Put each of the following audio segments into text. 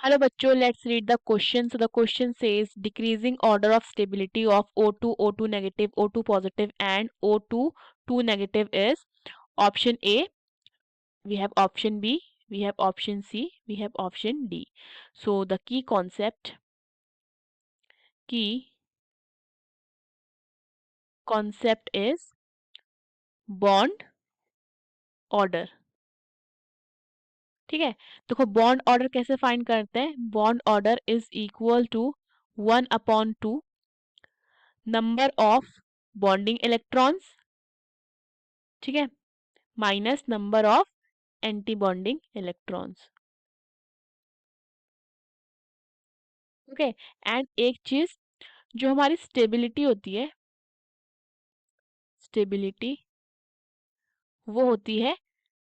Hello bachcho, let's read the question. So the question says decreasing order of stability of O2, O2 negative, O2 positive and O2, 2 negative is option A, we have option B, we have option C, we have option D. So the key concept is bond order. ठीक है, देखो bond order कैसे find करते हैं. Bond order is equal to 1/2 number of bonding electrons, ठीक है, minus number of anti bonding electrons. Okay, and एक चीज जो हमारी स्टेबिलिटी होती है, स्टेबिलिटी वो होती है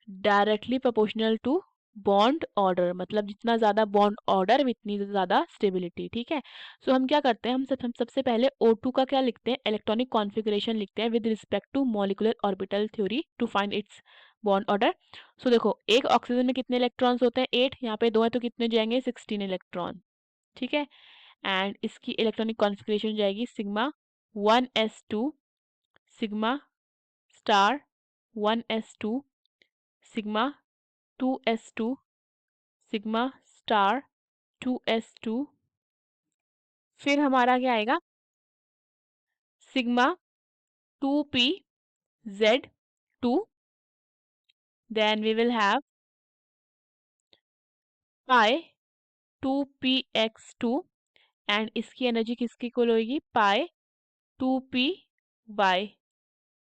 directly proportional to bond order. मतलब जितना ज्यादा बॉन्ड ऑर्डर उतनी ज्यादा स्टेबिलिटी. ठीक है, सो हम क्या करते हैं, हम सबसे पहले O2 का क्या लिखते हैं, इलेक्ट्रॉनिक कॉन्फ़िगरेशन लिखते हैं with respect to molecular orbital theory to find its bond order. So देखो एक ऑक्सीजन में कितने इलेक्ट्रॉन्स होते हैं, 8. यहाँ पे 2 है तो कितने जाएंगे, 16 इलेक्ट्रॉन. ठीक है, एंड इसकी इलेक्ट्रॉनिक कॉन्फ़िगरेशन जाएगी sigma 1s2 sigma star 1s2 sigma 2s2 sigma star 2s2. फिर हमारा क्या आएगा, sigma 2pz2. Then we will have pi 2px2 and इसकी एनर्जी किसकी इक्वल होगी, पाई 2py.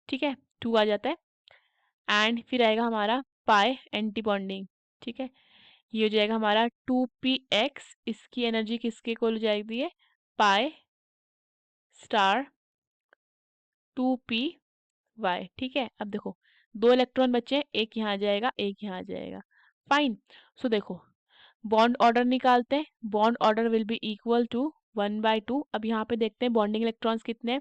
ठीक है, 2 आ जाता है. एंड फिर आएगा हमारा पाई एंटी बॉन्डिंग. ठीक है, ये हो जाएगा हमारा 2px, इसकी एनर्जी किसके इक्वल हो जाएगी है, पाई स्टार 2py. ठीक है, अब देखो 2 इलेक्ट्रॉन बचे, एक यहाँ आ जाएगा, एक यहाँ आ जाएगा. फाइन. सो देखो बॉन्ड ऑर्डर निकालते हैं. Bond order will be equal to 1/2. अब यहाँ पे देखते हैं बॉन्डिंग इलेक्ट्रॉन्स कितने हैं,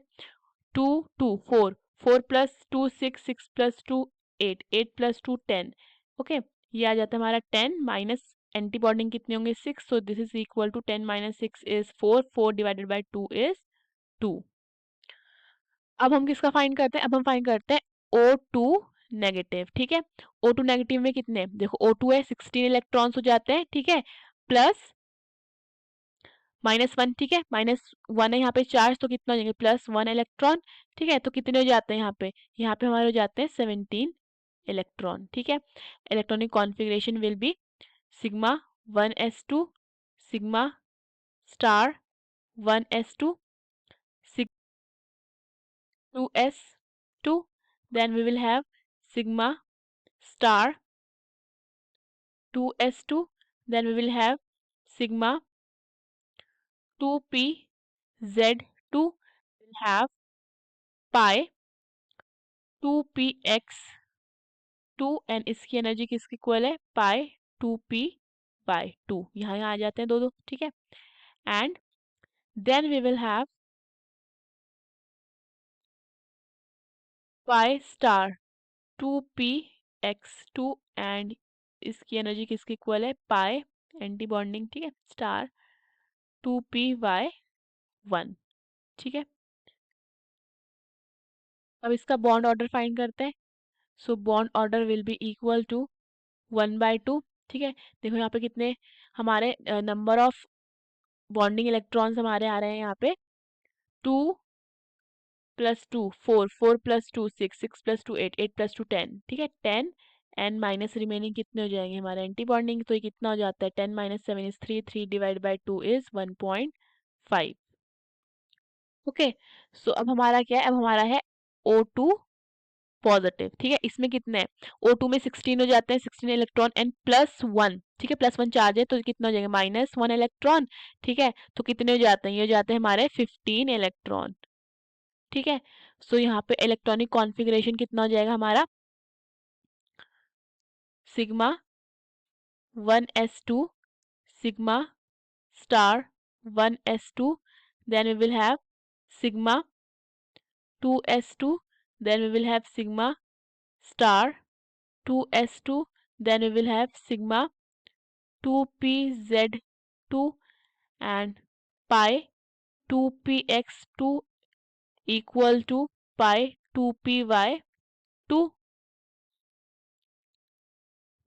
2 2 4 4 प्लस 2 6 6 प्लस 2 8 8 प्लस 2 10. ओके, ये आ जाता है हमारा 10 माइनस एंटी बॉन्डिंग कितने होंगे 6. So this is equal to 10 minus 6 is 4 4 divided by 2 is 2. अब हम किसका फाइंड करते हैं, अब हम फाइंड करते हैं O2 नेगेटिव. ठीक है, O2 नेगेटिव में कितने, देखो O2 है 16 इलेक्ट्रॉन्स हो जाते हैं. ठीक है, प्लस -1. ठीक है, -1 है यहाँ पे चार्ज, तो कितना हो जाएंगे, +1 इलेक्ट्रॉन. ठीक है, तो कितने हो जाते हैं यहाँ पे हमारे हो जाते हैं 17 इलेक्ट्रॉन. ठीक है, electronic configuration will be sigma 1s2 sigma star 1s2 2s2. then we will have sigma star 2s2. then we will have sigma 2pz2 will have pi 2px2 and इसकी एनर्जी किसकी इक्वल है, पाई 2p/2. यहाँ यहाँ आ जाते हैं दो दो. ठीक है, and then we will have pi star 2px2 and इसकी एनर्जी किसकी इक्वल है, पाई एंटी बॉन्डिंग. ठीक है, स्टार 2py1. ठीक है, अब इसका बॉन्ड ऑर्डर फाइंड करते हैं. So bond order will be equal to 1/2. ठीक है, देखो यहाँ पे कितने हमारे नंबर ऑफ बॉन्डिंग इलेक्ट्रॉन्स हमारे आ रहे हैं यहाँ पे 2 + 2 4 4 + 2 6 6 + 2 8 8 + 2 10. ठीक है, 10 एंड माइनस रिमेनिंग कितने हो जाएंगे हमारे एंटी बॉन्डिंग, तो ये कितना हो जाता है 10 - 7 is 3 3 divide by 2 is 1.5. Okay, so अब हमारा क्या है, अब हमारा है O2 पॉजिटिव. ठीक है, इसमें कितने हैं, O2 में 16 हो जाते हैं, 16 इलेक्ट्रॉन एंड +1. ठीक है, +1 चार्ज है तो कितना हो जाएगा, -1 इलेक्ट्रॉन. ठीक है, तो कितने हो जाते हैं, ये हो जाते हैं हमारे 15 इलेक्ट्रॉन. ठीक है, सो यहाँ पे इलेक्ट्रॉनिक कॉन्फ़िगरेशन कितना हो जाएगा हमारा, sigma 1s2 sigma star 1s2. then we will have sigma 2s2. then we will have sigma star 2s2. then we will have sigma 2pz2. 2 and pi 2px2 equal to pi 2py2,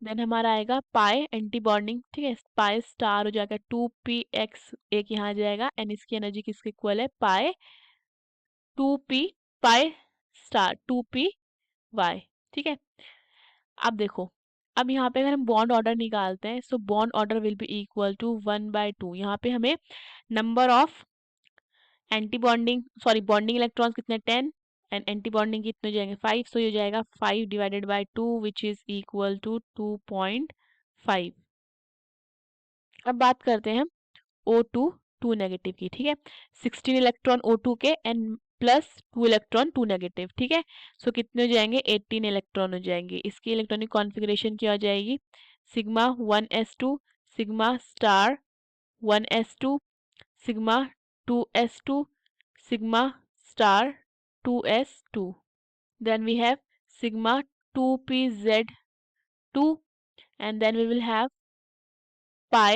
देन हमारा आएगा पाई anti bonding, ठीक है, pi star हो जाएगा 2px, एक यहाँ आ जाएगा एंड इसकी एनर्जी किसके इक्वल है पाई 2p पाई स्टार 2py, ठीक है। अब देखो, अब यहाँ पे अगर हम बॉन्ड ऑर्डर निकालते हैं, so bond order will be equal to 1/2। यहाँ पे हमें number of anti bonding sorry bonding electrons कितने 10 एंड एंटी बॉन्डिंग कितने हो जाएंगे 5, सो ये हो जाएगा 5 divided by 2 which is equal to 2.5। अब बात करते हैं O2 2 नेगेटिव की, ठीक है, 16 इलेक्ट्रॉन O2 के एंड प्लस 2 इलेक्ट्रॉन 2 नेगेटिव, ठीक है, सो कितने हो जाएंगे 18 इलेक्ट्रॉन हो जाएंगे। इसकी इलेक्ट्रॉनिक कॉन्फ़िगरेशन क्या हो जाएगी, sigma 1s2 sigma star 1s2 sigma 2s2 sigma star 2s2, then we have sigma 2pz2 and then we will have pi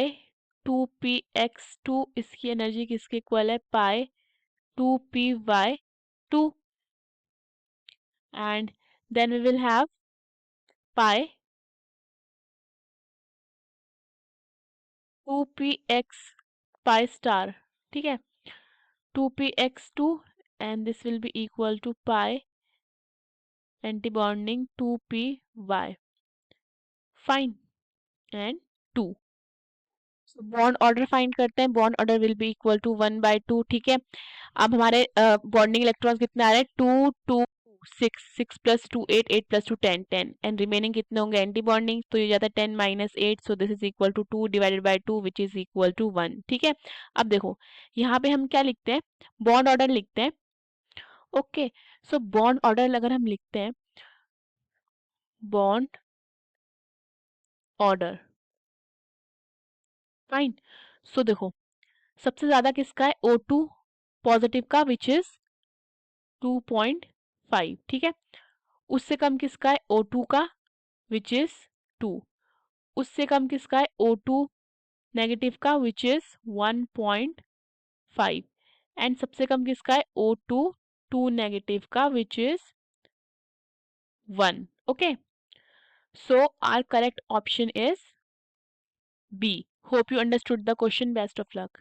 2px2, इसकी एनर्जी किसके इक्वल है pi 2py2 and then we will have pi 2px pi star, ठीक है, 2px2 and this will be equal to pi antibonding 2py, fine, and 2। So bond order find करते हैं, bond order will be equal to 1/2, ठीक है। अब हमारे bonding electrons कितने आ रहे हैं 2 2 6 6 प्लस 2 8 8 प्लस 2 10 10 एंड रिमेनिंग कितने होंगे एंटी बॉन्डिंग, तो ये जाता है 10 minus 8, so this is equal to 2 divided by 2 which is equal to 1, ठीक है। अब देखो यहाँ पे हम क्या लिखते हैं, बॉन्ड ऑर्डर लिखते हैं, ओके। सो बॉन्ड ऑर्डर अगर हम लिखते हैं, बॉन्ड ऑर्डर, फाइन। सो देखो सबसे ज्यादा किसका है O2 पॉजिटिव का विच इज 2.5, ठीक है, उससे कम किसका है O2 का विच इज 2, उससे कम किसका है O2 नेगेटिव का विच इज 1.5 एंड सबसे कम किसका है O2 2 नेगेटिव का which is 1, okay. So our correct option is B. Hope you understood the question. Best of luck.